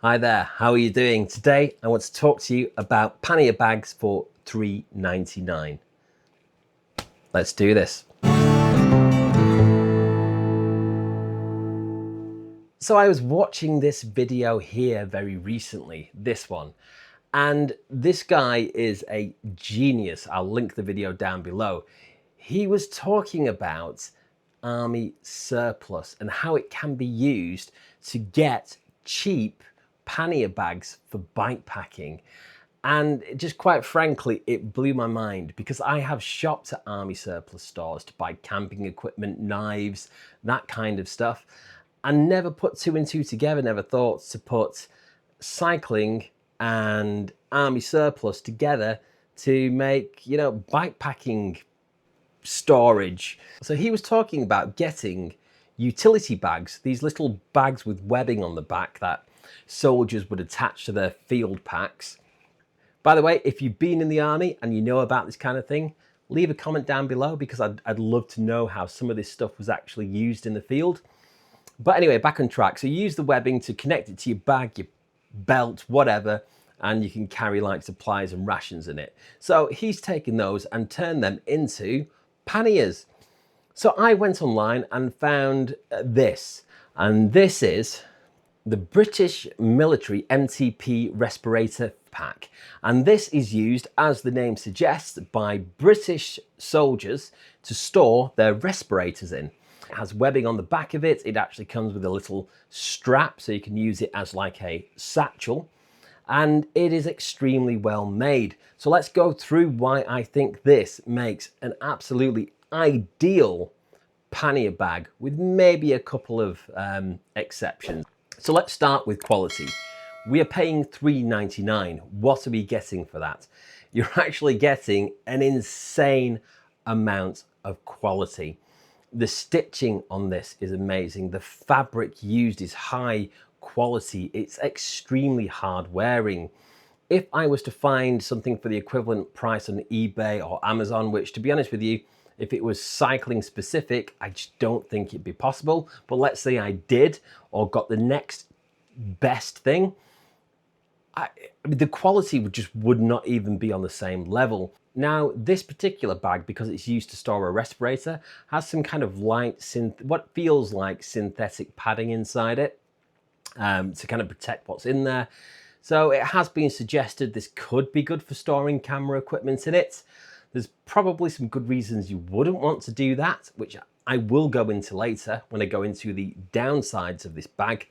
Hi there, how are you doing? Today I want to talk to you about pannier bags for $3.99. Let's do this. So I was watching this video here very recently, this one, and this guy is a genius. I'll link the video down below. He was talking about army surplus and how it can be used to get cheap pannier bags for bike packing. And just quite frankly, it blew my mind because I have shopped at army surplus stores to buy camping equipment, knives, that kind of stuff, and never put two and two together, never thought to put cycling and army surplus together to make, bike packing storage. So he was talking about getting utility bags, these little bags with webbing on the back that soldiers would attach to their field packs. By the way, if you've been in the army and you know about this kind of thing, leave a comment down below because I'd love to know how some of this stuff was actually used in the field. But anyway, back on track. So you use the webbing to connect it to your bag, your belt, whatever, and you can carry like supplies and rations in it. So he's taken those and turned them into panniers. So I went online and found this, and this is the British military MTP Respirator pack. And this is used, as the name suggests, by British soldiers to store their respirators in. It has webbing on the back of it. It actually comes with a little strap so you can use it as like a satchel. And it is extremely well made. So let's go through why I think this makes an absolutely ideal pannier bag with maybe a couple of exceptions. So let's start with quality. We are paying $3.99. What are we getting for that? You're actually getting an insane amount of quality. The stitching on this is amazing. The fabric used is high quality. It's extremely hard wearing. If I was to find something for the equivalent price on eBay or Amazon, which to be honest with you, if it was cycling specific, I just don't think it'd be possible. But let's say I did or got the next best thing, the quality would not even be on the same level. Now, this particular bag, because it's used to store a respirator, has some kind of light, what feels like synthetic padding inside it to kind of protect what's in there. So it has been suggested this could be good for storing camera equipment in it. There's probably some good reasons you wouldn't want to do that, which I will go into later when I go into the downsides of this bag.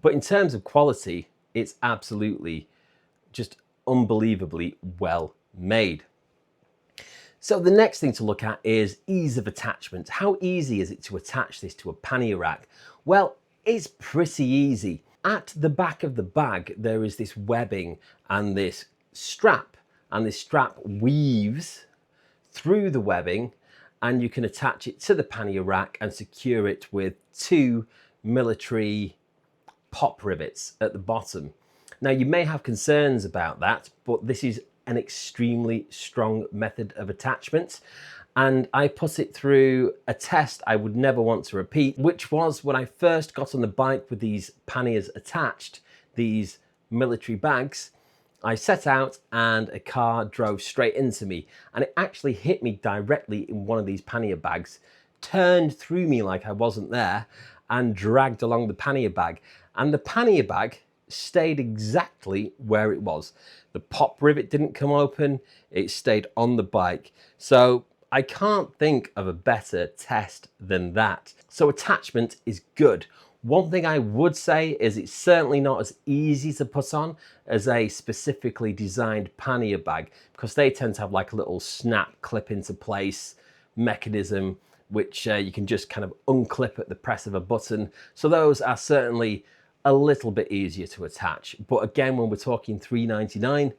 But in terms of quality, it's absolutely just unbelievably well made. So the next thing to look at is ease of attachment. How easy is it to attach this to a pannier rack? Well, it's pretty easy. At the back of the bag, there is this webbing and this strap, and this strap weaves through the webbing, and you can attach it to the pannier rack and secure it with two military pop rivets at the bottom. Now, you may have concerns about that, but this is an extremely strong method of attachment. And I put it through a test I would never want to repeat, which was when I first got on the bike with these panniers attached, these military bags. I set out and a car drove straight into me, and it actually hit me directly in one of these pannier bags, turned through me like I wasn't there, and dragged along the pannier bag. And the pannier bag stayed exactly where it was. The pop rivet didn't come open, it stayed on the bike. So I can't think of a better test than that. So attachment is good. One thing I would say is it's certainly not as easy to put on as a specifically designed pannier bag, because they tend to have like a little snap clip into place mechanism, which you can just kind of unclip at the press of a button. So those are certainly a little bit easier to attach. But again, when we're talking $3.99,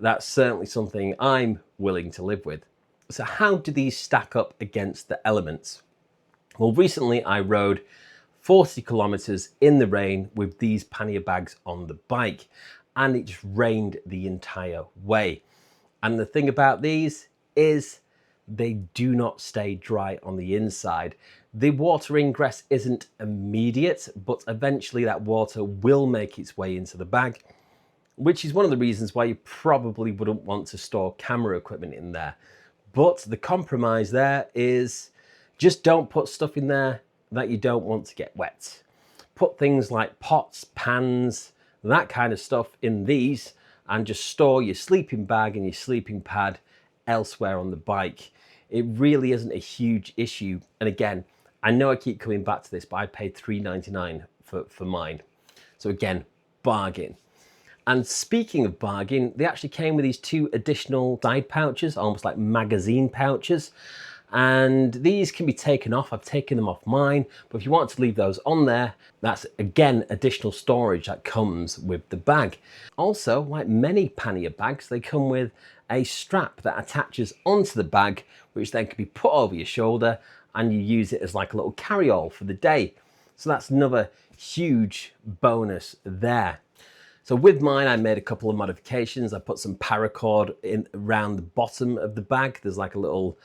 that's certainly something I'm willing to live with. So how do these stack up against the elements? Well, recently I rode 40 kilometers in the rain with these pannier bags on the bike, and it just rained the entire way. And the thing about these is they do not stay dry on the inside. The water ingress isn't immediate, but eventually that water will make its way into the bag, which is one of the reasons why you probably wouldn't want to store camera equipment in there. But the compromise there is just don't put stuff in there that you don't want to get wet. Put things like pots, pans, that kind of stuff in these, and just store your sleeping bag and your sleeping pad elsewhere on the bike. It really isn't a huge issue. And again, I know I keep coming back to this, but I paid $3.99 for mine. So again, bargain. And speaking of bargain, they actually came with these 2 additional side pouches, almost like magazine pouches. And these can be taken off. I've taken them off mine, but if you want to leave those on there, that's again additional storage that comes with the bag. Also, like many pannier bags, they come with a strap that attaches onto the bag, which then can be put over your shoulder, and you use it as like a little carry-all for the day. So that's another huge bonus there. So with mine, I made a couple of modifications. I put some paracord in around the bottom of the bag. There's like a little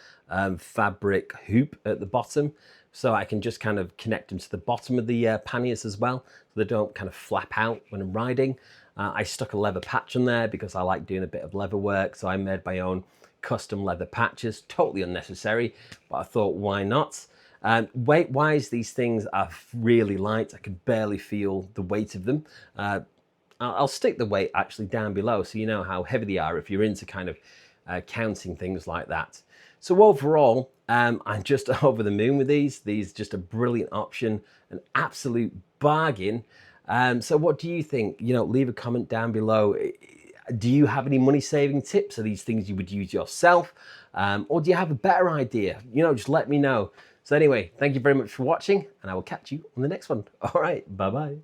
fabric hoop at the bottom, so I can just kind of connect them to the bottom of the panniers as well, so they don't kind of flap out when I'm riding. I stuck a leather patch on there because I like doing a bit of leather work, so I made my own custom leather patches. Totally unnecessary, but I thought, why not? Weight-wise, these things are really light. I can barely feel the weight of them. I'll stick the weight actually down below so you know how heavy they are if you're into kind of counting things like that. So overall, I'm just over the moon with these. These just a brilliant option, an absolute bargain. So what do you think? You know, leave a comment down below. Do you have any money saving tips? Are these things you would use yourself? Or do you have a better idea? You know, just let me know. So anyway, thank you very much for watching, and I will catch you on the next one. All right, bye-bye.